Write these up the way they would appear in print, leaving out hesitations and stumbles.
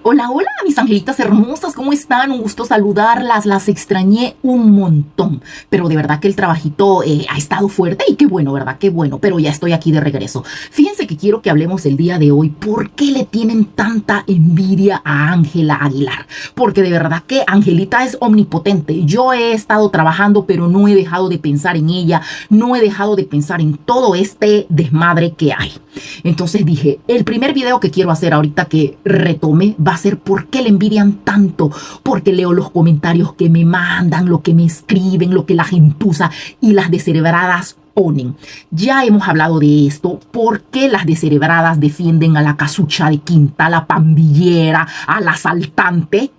Hola, hola, mis angelitas hermosas, ¿cómo están? Un gusto saludarlas, las extrañé un montón, pero de verdad que el trabajito ha estado fuerte y qué bueno, ¿verdad? Qué bueno, pero ya estoy aquí de regreso. Fíjense que quiero que hablemos el día de hoy, ¿por qué le tienen tanta envidia a Ángela Aguilar? Porque de verdad que Angelita es omnipotente. Yo he estado trabajando, pero no he dejado de pensar en ella, no he dejado de pensar en todo este desmadre que hay. Entonces dije, el primer video que quiero hacer ahorita que retome va a ser por qué le envidian tanto, porque leo los comentarios que me mandan, lo que me escriben, lo que la gentuza y las descerebradas ponen. Ya hemos hablado de esto, por qué las descerebradas defienden a la casucha de Quinta, a la pandillera, a la asaltante.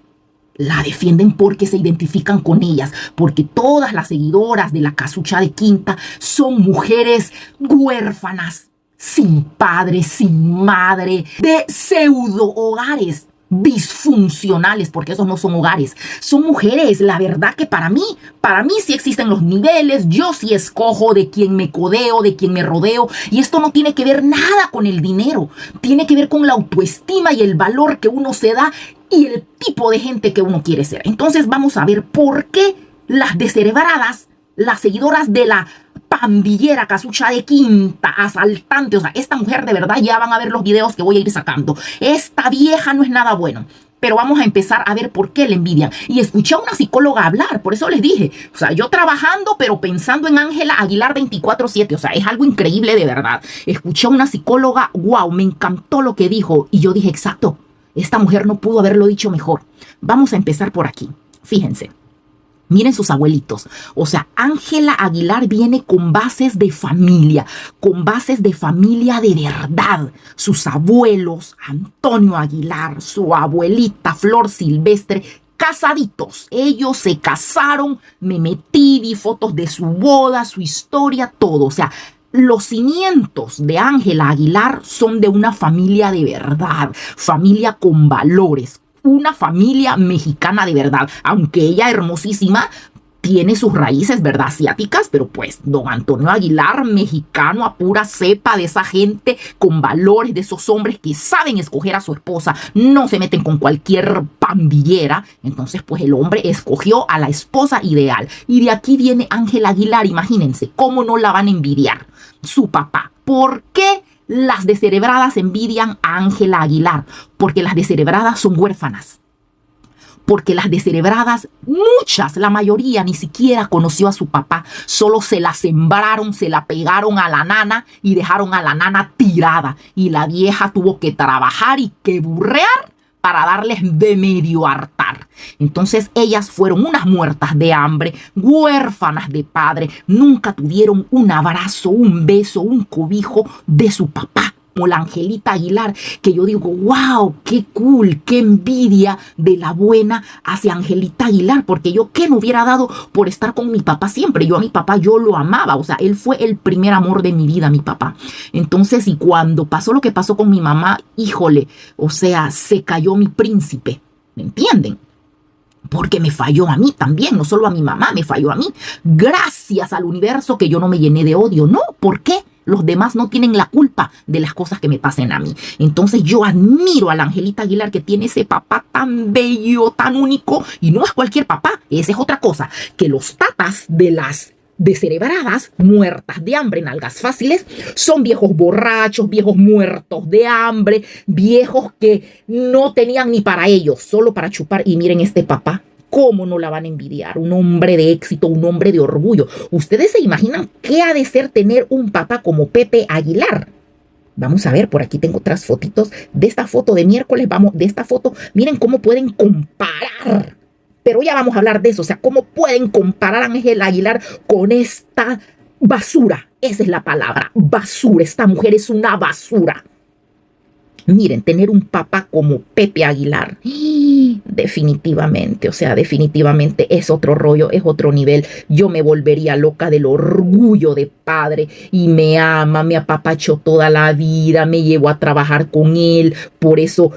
La defienden porque se identifican con ellas, porque todas las seguidoras de la casucha de Quinta son mujeres huérfanas, sin padre, sin madre, de pseudo hogares disfuncionales, porque esos no son hogares, son mujeres. La verdad que para mí sí existen los niveles, yo sí escojo de quién me codeo, de quién me rodeo, y esto no tiene que ver nada con el dinero, tiene que ver con la autoestima y el valor que uno se da y el tipo de gente que uno quiere ser. Entonces vamos a ver por qué las descerebradas, las seguidoras de la pandillera, casucha de Quinta, asaltante, o sea, esta mujer de verdad, ya van a ver los videos que voy a ir sacando. Esta vieja no es nada bueno. Pero vamos a empezar a ver por qué le envidian. Y escuché a una psicóloga hablar, por eso les dije, o sea, yo trabajando, pero pensando en Ángela Aguilar 24/7, o sea, es algo increíble de verdad. Escuché a una psicóloga, wow, me encantó lo que dijo, y yo dije, exacto, esta mujer no pudo haberlo dicho mejor. Vamos a empezar por aquí, fíjense. Miren sus abuelitos. O sea, Ángela Aguilar viene con bases de familia de verdad. Sus abuelos, Antonio Aguilar, su abuelita Flor Silvestre, casaditos. Ellos se casaron, me metí, vi fotos de su boda, su historia, todo. O sea, los cimientos de Ángela Aguilar son de una familia de verdad, familia con valores, una familia mexicana de verdad, aunque ella hermosísima tiene sus raíces, ¿verdad? Asiáticas, pero pues don Antonio Aguilar, mexicano a pura cepa, de esa gente con valores, de esos hombres que saben escoger a su esposa, no se meten con cualquier pandillera. Entonces pues el hombre escogió a la esposa ideal, y de aquí viene Ángela Aguilar. Imagínense, ¿cómo no la van a envidiar? Su papá. ¿Por qué las descerebradas envidian a Ángela Aguilar? Porque las descerebradas son huérfanas. Porque las descerebradas, muchas, la mayoría, ni siquiera conoció a su papá. Solo se la sembraron, se la pegaron a la nana y dejaron a la nana tirada. Y la vieja tuvo que trabajar y que burrear para darles de medio hartar. Entonces ellas fueron unas muertas de hambre, huérfanas de padre, nunca tuvieron un abrazo, un beso, un cobijo de su papá, como la Angelita Aguilar, que yo digo, wow, qué cool, qué envidia de la buena hacia Angelita Aguilar, porque yo qué no hubiera dado por estar con mi papá siempre. Yo a mi papá, yo lo amaba, o sea, él fue el primer amor de mi vida, mi papá. Entonces, y cuando pasó lo que pasó con mi mamá, híjole, o sea, se cayó mi príncipe, ¿me entienden? Porque me falló a mí también, no solo a mi mamá, me falló a mí. Gracias al universo que yo no me llené de odio, ¿no? ¿Por qué? Los demás no tienen la culpa de las cosas que me pasen a mí. Entonces yo admiro a la Angelita Aguilar, que tiene ese papá tan bello, tan único, y no es cualquier papá, esa es otra cosa, que los tatas de las descerebradas, muertas de hambre, nalgas fáciles, son viejos borrachos, viejos muertos de hambre, viejos que no tenían ni para ellos, solo para chupar. Y miren este papá, ¿cómo no la van a envidiar? Un hombre de éxito, un hombre de orgullo. ¿Ustedes se imaginan qué ha de ser tener un papá como Pepe Aguilar? Vamos a ver, por aquí tengo otras fotitos de esta foto de miércoles, vamos, de esta foto, miren cómo pueden comparar. Pero ya vamos a hablar de eso, o sea, cómo pueden comparar a Ángela Aguilar con esta basura. Esa es la palabra, basura. Esta mujer es una basura. Miren, tener un papá como Pepe Aguilar, definitivamente, o sea, definitivamente es otro rollo, es otro nivel. Yo me volvería loca del orgullo de padre, y me ama, me apapachó toda la vida, me llevó a trabajar con él. Por eso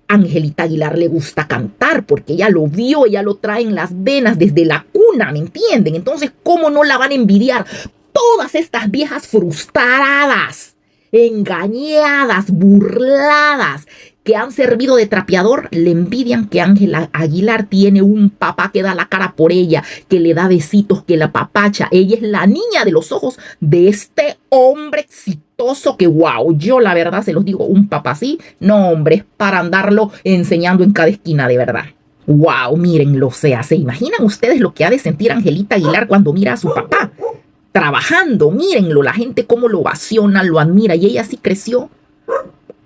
Angelita Aguilar le gusta cantar, porque ella lo vio, ella lo trae en las venas desde la cuna, ¿me entienden? Entonces, ¿cómo no la van a envidiar todas estas viejas frustradas, engañadas, burladas, que han servido de trapeador, le envidian que Ángela Aguilar tiene un papá que da la cara por ella, que le da besitos, que la apapacha. Ella es la niña de los ojos de este hombre exitoso que, wow, yo la verdad se los digo, un papá así, no hombre, es para andarlo enseñando en cada esquina de verdad. Wow, mírenlo, o sea, ¿se imaginan ustedes lo que ha de sentir Angelita Aguilar cuando mira a su papá trabajando? Mírenlo, la gente cómo lo ovaciona, lo admira, y ella sí creció.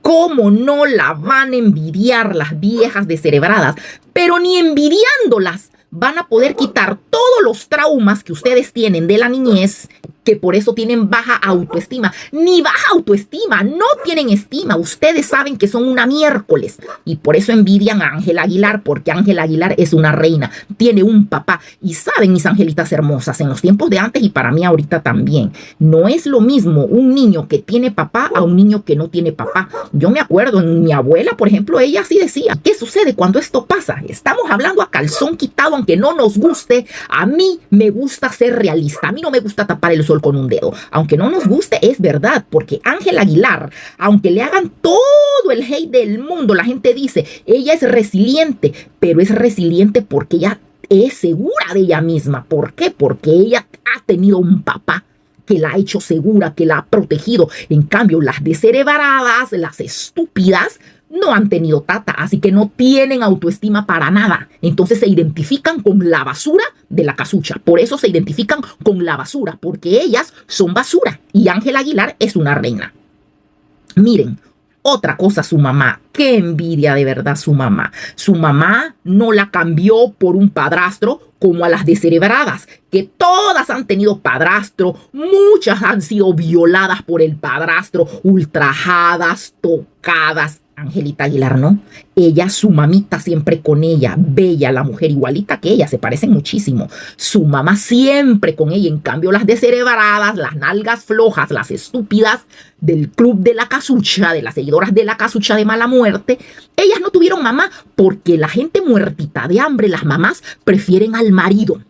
¿Cómo no la van a envidiar las viejas descerebradas? Pero ni envidiándolas van a poder quitar todos los traumas que ustedes tienen de la niñez, que por eso tienen baja autoestima. Ni baja autoestima, no tienen estima. Ustedes saben que son una miércoles y por eso envidian a Ángela Aguilar, porque Ángela Aguilar es una reina, tiene un papá. Y saben, mis angelitas hermosas, en los tiempos de antes y para mí ahorita también, no es lo mismo un niño que tiene papá a un niño que no tiene papá. Yo me acuerdo, en mi abuela, por ejemplo, ella así decía, ¿qué sucede cuando esto pasa? Estamos hablando a calzón quitado, aunque no nos guste. A mí me gusta ser realista, a mí no me gusta tapar el sol con un dedo, aunque no nos guste, es verdad, porque Ángela Aguilar, aunque le hagan todo el hate del mundo, la gente dice, ella es resiliente, pero es resiliente porque ella es segura de ella misma. ¿Por qué? Porque ella ha tenido un papá que la ha hecho segura, que la ha protegido. En cambio, las descerebradas, las estúpidas, no han tenido tata, así que no tienen autoestima para nada. Entonces se identifican con la basura de la casucha. Por eso se identifican con la basura, porque ellas son basura y Ángela Aguilar es una reina. Miren, otra cosa, su mamá. Qué envidia de verdad su mamá. Su mamá no la cambió por un padrastro como a las descerebradas, que todas han tenido padrastro, muchas han sido violadas por el padrastro, ultrajadas, tocadas. Angelita Aguilar no, ella, su mamita siempre con ella, bella, la mujer igualita que ella, se parecen muchísimo, su mamá siempre con ella. En cambio las descerebradas, las nalgas flojas, las estúpidas del club de la casucha, de las seguidoras de la casucha de mala muerte, ellas no tuvieron mamá porque la gente muertita de hambre, las mamás prefieren al marido,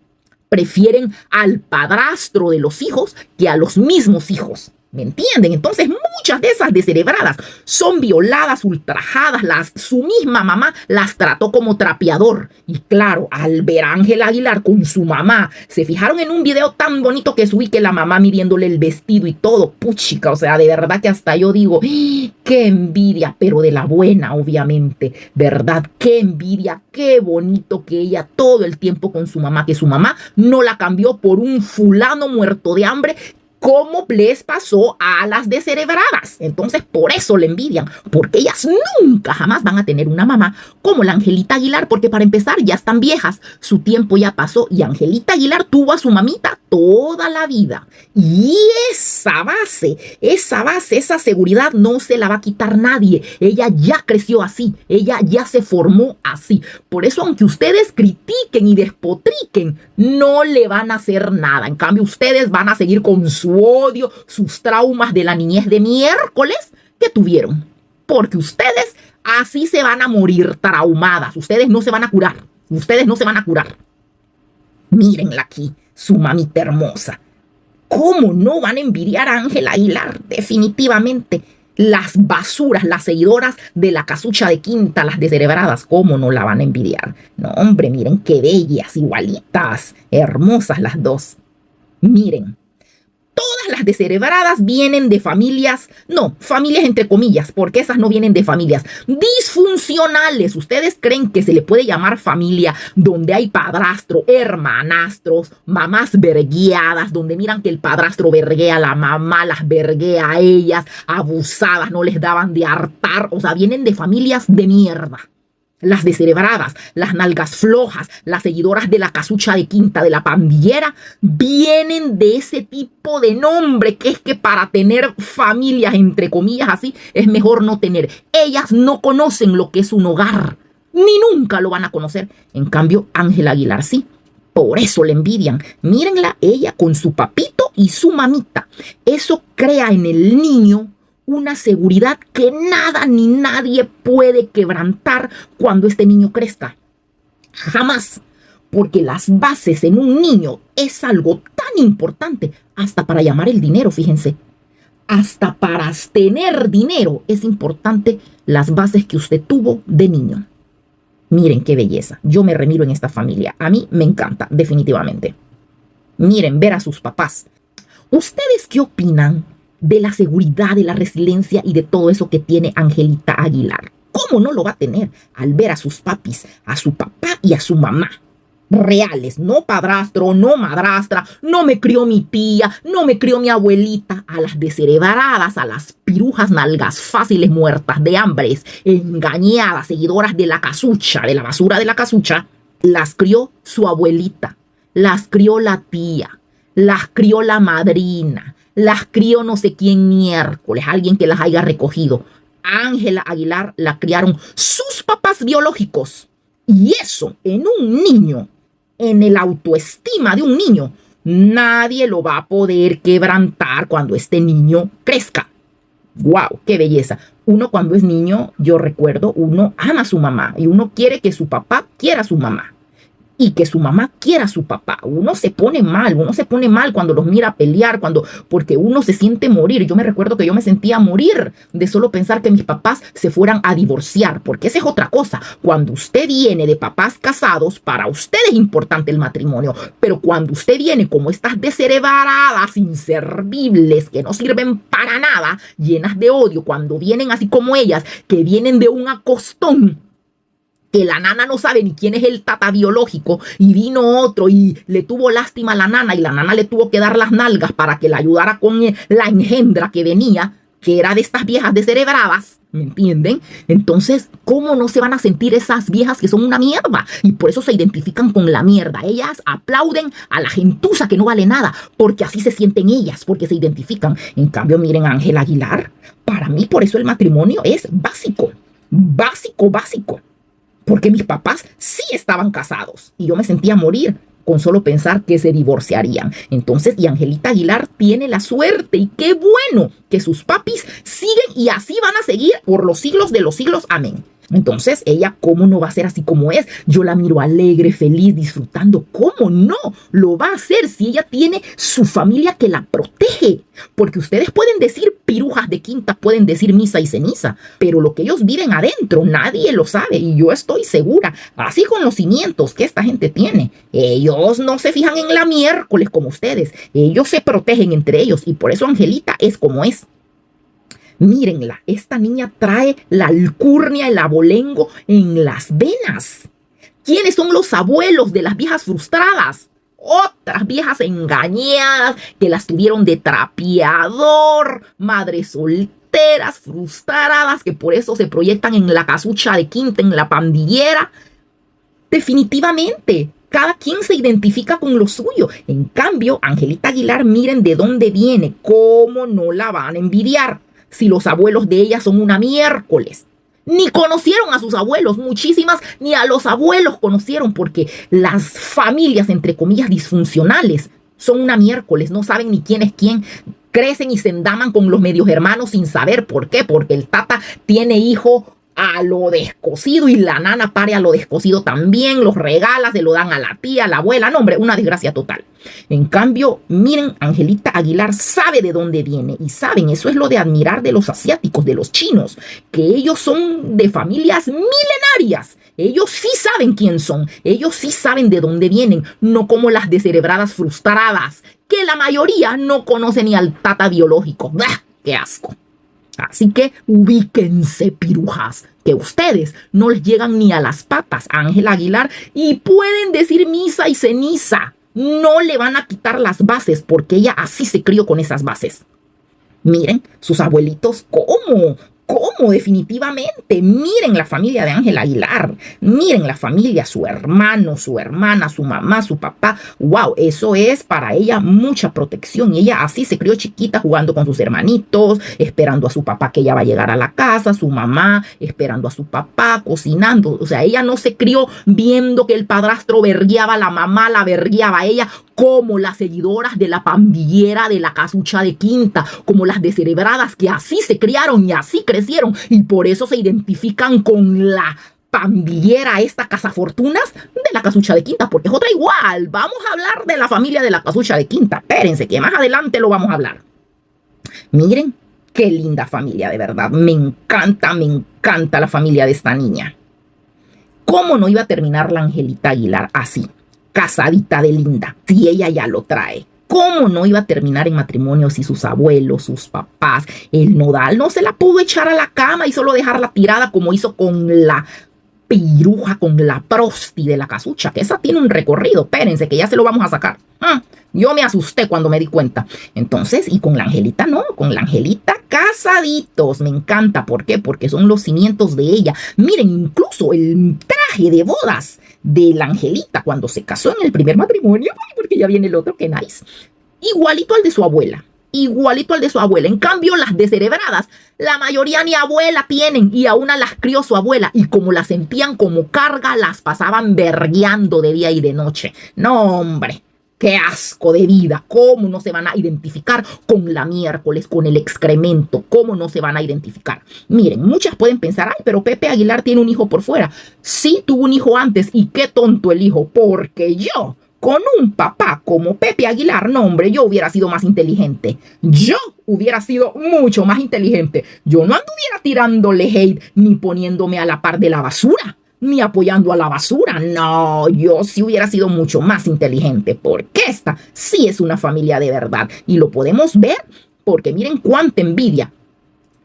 prefieren al padrastro de los hijos que a los mismos hijos. ¿Me entienden? Entonces muchas de esas descerebradas son violadas, ultrajadas. Su misma mamá las trató como trapeador. Y claro, al ver a Ángela Aguilar con su mamá, se fijaron en un video tan bonito que subí, que la mamá midiéndole el vestido y todo. Puchica, o sea, de verdad que hasta yo digo, qué envidia, pero de la buena, obviamente. ¿Verdad? Qué envidia, qué bonito que ella todo el tiempo con su mamá, que su mamá no la cambió por un fulano muerto de hambre, como les pasó a las descerebradas. Entonces, por eso le envidian, porque ellas nunca jamás van a tener una mamá como la Angelita Aguilar, porque para empezar ya están viejas, su tiempo ya pasó, y Angelita Aguilar tuvo a su mamita toda la vida. Y esa base, esa seguridad no se la va a quitar nadie. Ella ya creció así, ella ya se formó así. Por eso, aunque ustedes critiquen y despotriquen, no le van a hacer nada. En cambio, ustedes van a seguir con su odio, sus traumas de la niñez de miércoles que tuvieron. Porque ustedes así se van a morir traumadas. Ustedes no se van a curar. Ustedes no se van a curar. Mírenla aquí, su mamita hermosa. ¿Cómo no van a envidiar a Ángela Aguilar? Definitivamente. Las basuras, las seguidoras de la casucha de Quinta, las descerebradas, ¿cómo no la van a envidiar? No, hombre, miren qué bellas, igualitas, hermosas las dos. Miren. Todas las descerebradas vienen de familias, no, familias entre comillas, porque esas no vienen de familias disfuncionales. ¿Ustedes creen que se le puede llamar familia donde hay padrastro, hermanastros, mamás vergueadas, donde miran que el padrastro verguea a la mamá, las verguea a ellas, abusadas, no les daban de hartar? O sea, vienen de familias de mierda. Las descerebradas, las nalgas flojas, las seguidoras de la casucha de Quinta, de la pandillera, vienen de ese tipo de nombre, que es que para tener familias, entre comillas así, es mejor no tener. Ellas no conocen lo que es un hogar, ni nunca lo van a conocer. En cambio, Ángela Aguilar sí. Por eso le envidian. Mírenla, ella con su papito y su mamita. Eso crea en el niño una seguridad que nada ni nadie puede quebrantar cuando este niño crezca. Jamás. Porque las bases en un niño es algo tan importante, hasta para llamar el dinero, fíjense. Hasta para tener dinero es importante las bases que usted tuvo de niño. Miren qué belleza. Yo me remiro en esta familia. A mí me encanta, definitivamente. Miren, ver a sus papás. ¿Ustedes qué opinan de la seguridad, de la resiliencia y de todo eso que tiene Angelita Aguilar? ¿Cómo no lo va a tener al ver a sus papis, a su papá y a su mamá? Reales, no padrastro, no madrastra, no me crió mi tía, no me crió mi abuelita, a las descerebradas, a las pirujas nalgas fáciles muertas de hambres, engañadas, seguidoras de la casucha, de la basura de la casucha, las crió su abuelita, las crió la tía, las crió la madrina, las crió no sé quién miércoles, alguien que las haya recogido. Ángela Aguilar la criaron sus papás biológicos. Y eso en un niño, en el autoestima de un niño, nadie lo va a poder quebrantar cuando este niño crezca. ¡Wow! ¡Qué belleza! Uno cuando es niño, yo recuerdo, uno ama a su mamá y uno quiere que su papá quiera a su mamá. Y que su mamá quiera a su papá. Uno se pone mal cuando los mira pelear, porque uno se siente morir. Yo me recuerdo que yo me sentía morir de solo pensar que mis papás se fueran a divorciar, porque esa es otra cosa. Cuando usted viene de papás casados, para usted es importante el matrimonio, pero cuando usted viene como estas descerebradas, inservibles, que no sirven para nada, llenas de odio, cuando vienen así como ellas, que vienen de un acostón, que la nana no sabe ni quién es el tata biológico, y vino otro y le tuvo lástima a la nana, y la nana le tuvo que dar las nalgas para que la ayudara con la engendra que venía, que era de estas viejas descerebradas, ¿me entienden? Entonces, ¿cómo no se van a sentir esas viejas que son una mierda? Y por eso se identifican con la mierda. Ellas aplauden a la gentuza que no vale nada, porque así se sienten ellas, porque se identifican. En cambio, miren a Ángela Aguilar, para mí por eso el matrimonio es básico, básico, básico. Porque mis papás sí estaban casados y yo me sentía morir con solo pensar que se divorciarían. Entonces, y Angelita Aguilar tiene la suerte, y qué bueno que sus papis siguen y así van a seguir por los siglos de los siglos. Amén. Entonces, ella, ¿cómo no va a ser así como es? Yo la miro alegre, feliz, disfrutando. ¿Cómo no lo va a hacer si ella tiene su familia que la protege? Porque ustedes pueden decir pirujas de quinta, pueden decir misa y ceniza, pero lo que ellos viven adentro, nadie lo sabe. Y yo estoy segura, así con los cimientos que esta gente tiene, ellos no se fijan en la miércoles como ustedes. Ellos se protegen entre ellos y por eso Angelita es como es. Mírenla, esta niña trae la alcurnia, el abolengo en las venas. ¿Quiénes son los abuelos de las viejas frustradas? Otras viejas engañadas que las tuvieron de trapeador, madres solteras, frustradas, que por eso se proyectan en la casucha de quinta, en la pandillera. Definitivamente, cada quien se identifica con lo suyo. En cambio, Angelita Aguilar, miren de dónde viene, cómo no la van a envidiar. Si los abuelos de ella son una miércoles. Ni conocieron a sus abuelos, muchísimas ni a los abuelos conocieron, porque las familias, entre comillas, disfuncionales son una miércoles, no saben ni quién es quién, crecen y se endaman con los medios hermanos sin saber por qué, porque el tata tiene hijo a lo descosido y la nana pare a lo descosido también, los regala, se lo dan a la tía, a la abuela, no hombre, una desgracia total. En cambio, miren, Angelita Aguilar sabe de dónde viene y saben, eso es lo de admirar de los asiáticos, de los chinos, que ellos son de familias milenarias. Ellos sí saben quién son, ellos sí saben de dónde vienen, no como las descerebradas frustradas, que la mayoría no conoce ni al tata biológico. ¡Bah! ¡Qué asco! Así que ubíquense, pirujas, que ustedes no les llegan ni a las patas a Ángela Aguilar y pueden decir misa y ceniza. No le van a quitar las bases porque ella así se crió con esas bases. Miren, sus abuelitos, ¿cómo? ¿Cómo? Definitivamente. Miren la familia de Ángela Aguilar. Miren la familia, su hermano, su hermana, su mamá, su papá. ¡Wow! Eso es para ella mucha protección. Y ella así se crió chiquita jugando con sus hermanitos, esperando a su papá que ella va a llegar a la casa, su mamá esperando a su papá, cocinando. O sea, ella no se crió viendo que el padrastro vergueaba, la mamá la vergueaba a ella, como las seguidoras de la pandillera de la casucha de quinta, como las descerebradas que así se criaron y así crecieron y por eso se identifican con la pandillera, esta cazafortunas de la casucha de quinta, porque es otra igual. Vamos a hablar de la familia de la casucha de quinta. Espérense que más adelante lo vamos a hablar. Miren, Qué linda familia, de verdad. Me encanta la familia de esta niña. ¿Cómo no iba a terminar la Angelita Aguilar así, casadita de linda, si ella ya lo trae? ¿Cómo no iba a terminar en matrimonio si sus abuelos, sus papás, el Nodal no se la pudo echar a la cama y solo dejarla tirada como hizo con la piruja, con la prosti de la casucha? Que esa tiene un recorrido. Espérense, que ya se lo vamos a sacar. Yo me asusté cuando me di cuenta. Entonces, y con la Angelita no, con la Angelita casaditos. Me encanta. ¿Por qué? Porque son los cimientos de ella. Miren, incluso el traje de bodas de la Angelita cuando se casó en el primer matrimonio, porque ya viene el otro, que nice, igualito al de su abuela. Igualito al de su abuela. En cambio, las descerebradas, la mayoría ni abuela tienen y a una las crió su abuela y como las sentían como carga, las pasaban vergueando de día y de noche. No, hombre, qué asco de vida. ¿Cómo no se van a identificar con la miércoles, con el excremento? ¿Cómo no se van a identificar? Miren, muchas pueden pensar, ay, pero Pepe Aguilar tiene un hijo por fuera. Sí, tuvo un hijo antes y qué tonto el hijo, porque yo, con un papá como Pepe Aguilar, no, hombre, yo hubiera sido más inteligente. Yo hubiera sido mucho más inteligente. Yo no anduviera tirándole hate ni poniéndome a la par de la basura, ni apoyando a la basura. No, yo sí hubiera sido mucho más inteligente, porque esta sí es una familia de verdad. Y lo podemos ver porque miren cuánta envidia.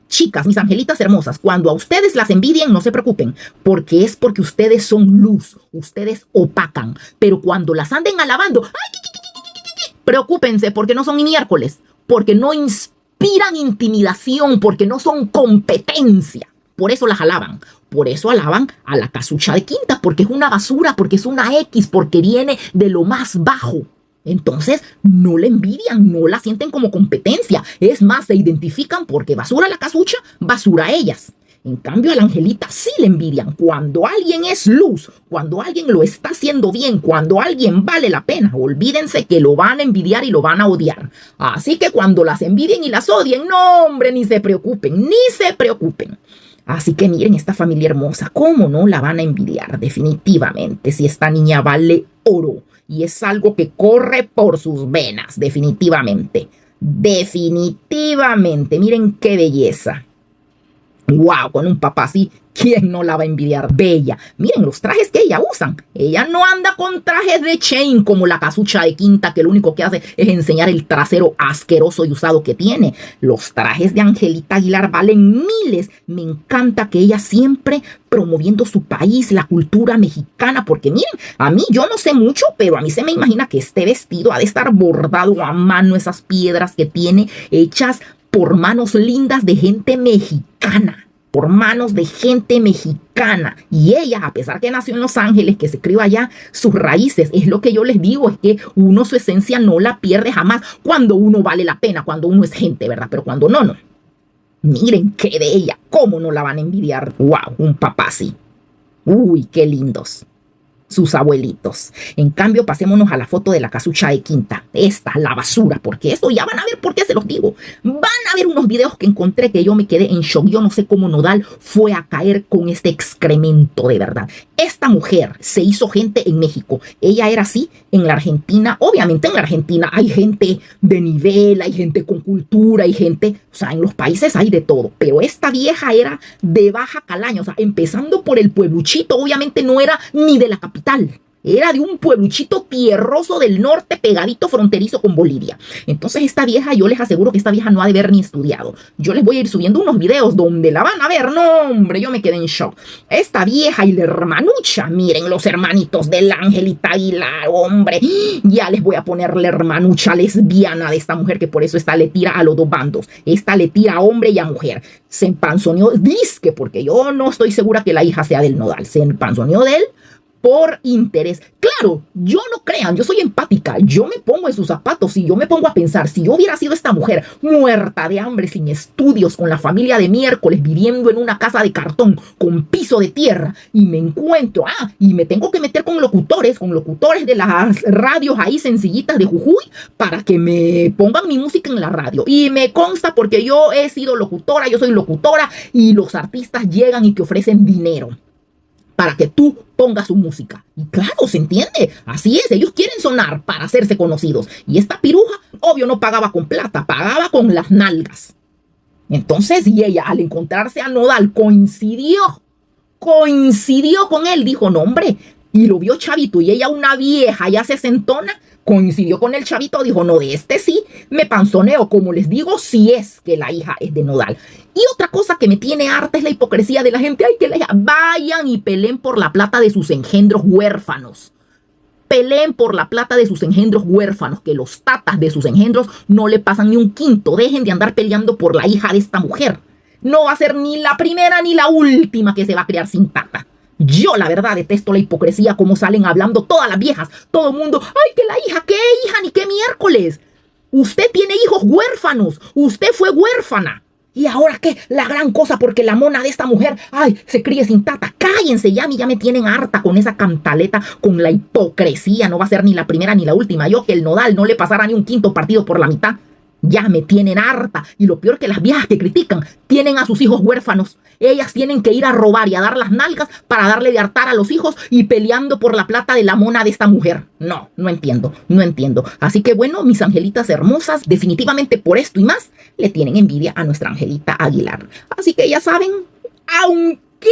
Chicas, mis angelitas hermosas, cuando a ustedes las envidien, no se preocupen, porque es porque ustedes son luz, ustedes opacan. Pero cuando las anden alabando, ¡ay! Preocúpense, porque no son ni miércoles, porque no inspiran intimidación, porque no son competencia. Por eso las alaban. Por eso alaban a la casucha de quinta, porque es una basura, porque es una X, porque viene de lo más bajo. Entonces, no le envidian, no la sienten como competencia. Es más, se identifican porque basura la casucha, basura ellas. En cambio, a la Angelita sí le envidian. Cuando alguien es luz, cuando alguien lo está haciendo bien, cuando alguien vale la pena, olvídense que lo van a envidiar y lo van a odiar. Así que cuando las envidien y las odien, no, hombre, ni se preocupen, ni se preocupen. Así que miren esta familia hermosa, ¿cómo no la van a envidiar? Definitivamente, si esta niña vale oro. Y es algo que corre por sus venas, definitivamente. Definitivamente. Miren qué belleza. ¡Wow! Con un papá así, ¿quién no la va a envidiar? Bella. Miren los trajes que ella usa. Ella no anda con trajes de chain como la casucha de quinta, que lo único que hace es enseñar el trasero asqueroso y usado que tiene. Los trajes de Angelita Aguilar valen miles. Me encanta que ella siempre promoviendo su país, la cultura mexicana, porque miren, a mí yo no sé mucho, pero a mí se me imagina que este vestido ha de estar bordado a mano, esas piedras que tiene hechas por manos lindas de gente mexicana, por manos de gente mexicana. Y ella, a pesar que nació en Los Ángeles, que se crió allá, sus raíces, es lo que yo les digo, es que uno su esencia no la pierde jamás cuando uno vale la pena, cuando uno es gente, ¿verdad? Pero cuando no, no. Miren qué de ella, cómo no la van a envidiar. ¡Wow! Un papá así. ¡Uy, qué lindos! Sus abuelitos. En cambio, pasémonos a la foto de la casucha de quinta. Esta, la basura, porque esto ya van a ver por qué se los digo. Van a ver unos videos que encontré que yo me quedé en shock. Yo no sé cómo Nodal fue a caer con este excremento de verdad. Esta mujer se hizo gente en México. Ella era así en la Argentina. Obviamente en la Argentina hay gente de nivel, hay gente con cultura, hay gente, o sea, en los países hay de todo. Pero esta vieja era de baja calaña, o sea, empezando por el puebluchito, obviamente no era ni de la capital. Era de un puebluchito tierroso del norte, pegadito fronterizo con Bolivia. Entonces esta vieja, yo les aseguro que esta vieja no ha de ver ni estudiado. Yo les voy a ir subiendo unos videos donde la van a ver. No, hombre, yo me quedé en shock. Esta vieja y la hermanucha, miren los hermanitos de la Angelita Aguilar, hombre. Ya les voy a poner la hermanucha lesbiana de esta mujer, que por eso esta le tira a los dos bandos. Esta le tira a hombre y a mujer. Se empanzoneó, disque, porque yo no estoy segura que la hija sea del Nodal. Se empanzoneó de él por interés. Claro, yo no crean, yo soy empática, yo me pongo en sus zapatos y yo me pongo a pensar, si yo hubiera sido esta mujer muerta de hambre, sin estudios, con la familia de miércoles, viviendo en una casa de cartón, con piso de tierra, y me encuentro, y me tengo que meter con locutores de las radios ahí sencillitas de Jujuy, para que me pongan mi música en la radio. Y me consta porque yo he sido locutora, yo soy locutora, y los artistas llegan y te ofrecen dinero para que tú pongas su música. Y claro, se entiende. Así es, ellos quieren sonar para hacerse conocidos. Y esta piruja, obvio, no pagaba con plata, pagaba con las nalgas. Entonces, y ella al encontrarse a Nodal coincidió con él, dijo, no hombre, y lo vio chavito, y ella una vieja ya sesentona, coincidió con el chavito, dijo, no, de este sí, me panzoneo, como les digo, si es que la hija es de Nodal. Y otra cosa que me tiene harta es la hipocresía de la gente, ay, que la hija, vayan y peleen por la plata de sus engendros huérfanos. Peleen por la plata de sus engendros huérfanos, que los tatas de sus engendros no le pasan ni un quinto. Dejen de andar peleando por la hija de esta mujer. No va a ser ni la primera ni la última que se va a criar sin tata. Yo, la verdad, detesto la hipocresía, como salen hablando todas las viejas. Todo el mundo, ay, que la hija, qué hija, ni qué miércoles. Usted tiene hijos huérfanos. Usted fue huérfana. ¿Y ahora qué? La gran cosa porque la mona de esta mujer, ay, se críe sin tata. Cállense ya, a mí ya me tienen harta con esa cantaleta, con la hipocresía. No va a ser ni la primera ni la última. Yo que el Nodal no le pasara ni un quinto partido por la mitad. Ya me tienen harta. Y lo peor que las viejas que critican tienen a sus hijos huérfanos. Ellas tienen que ir a robar y a dar las nalgas para darle de hartar a los hijos y peleando por la plata de la mona de esta mujer. No, no entiendo, no entiendo. Así que bueno, mis angelitas hermosas, definitivamente por esto y más, le tienen envidia a nuestra Angelita Aguilar. Así que ya saben, aunque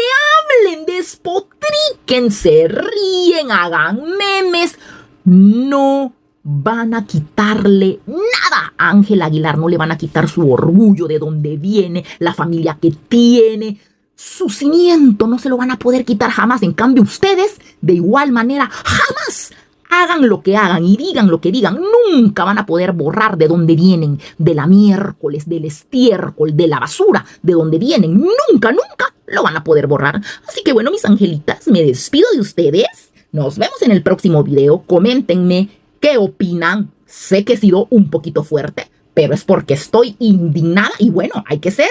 hablen, despotriquen, se ríen, hagan memes, no van a quitarle nada a Ángela Aguilar, no le van a quitar su orgullo, de dónde viene, la familia que tiene, su cimiento, no se lo van a poder quitar jamás. En cambio, ustedes, de igual manera, jamás, hagan lo que hagan y digan lo que digan, nunca van a poder borrar de dónde vienen, de la miércoles, del estiércol, de la basura, de dónde vienen, nunca, nunca lo van a poder borrar. Así que bueno, mis angelitas, me despido de ustedes, nos vemos en el próximo video, coméntenme ¿qué opinan? Sé que he sido un poquito fuerte, pero es porque estoy indignada y bueno, hay que ser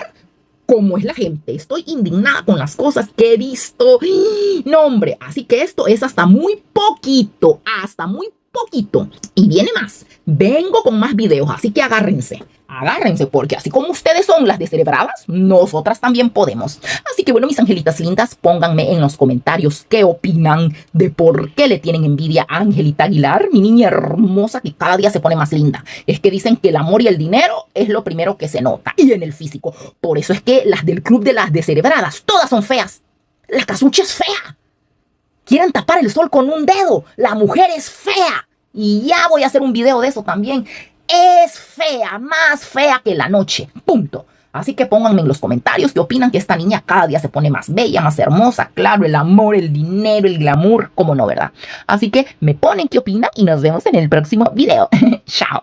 como es la gente. Estoy indignada con las cosas que he visto. No, hombre, así que esto es hasta muy poquito, Y viene más. Vengo con más videos, así que agárrense. Agárrense, porque así como ustedes son las descerebradas, nosotras también podemos. Así que bueno, mis angelitas lindas, pónganme en los comentarios qué opinan de por qué le tienen envidia a Angelita Aguilar, mi niña hermosa que cada día se pone más linda. Es que dicen que el amor y el dinero es lo primero que se nota, y en el físico. Por eso es que las del club de las descerebradas, todas son feas. La Casucha es fea. Quieren tapar el sol con un dedo. La mujer es fea. Y ya voy a hacer un video de eso también. Es fea, más fea que la noche. Punto. Así que pónganme en los comentarios qué opinan, que esta niña cada día se pone más bella, más hermosa. Claro, el amor, el dinero, el glamour, cómo no, ¿verdad? Así que me ponen qué opinan y nos vemos en el próximo video. Chao.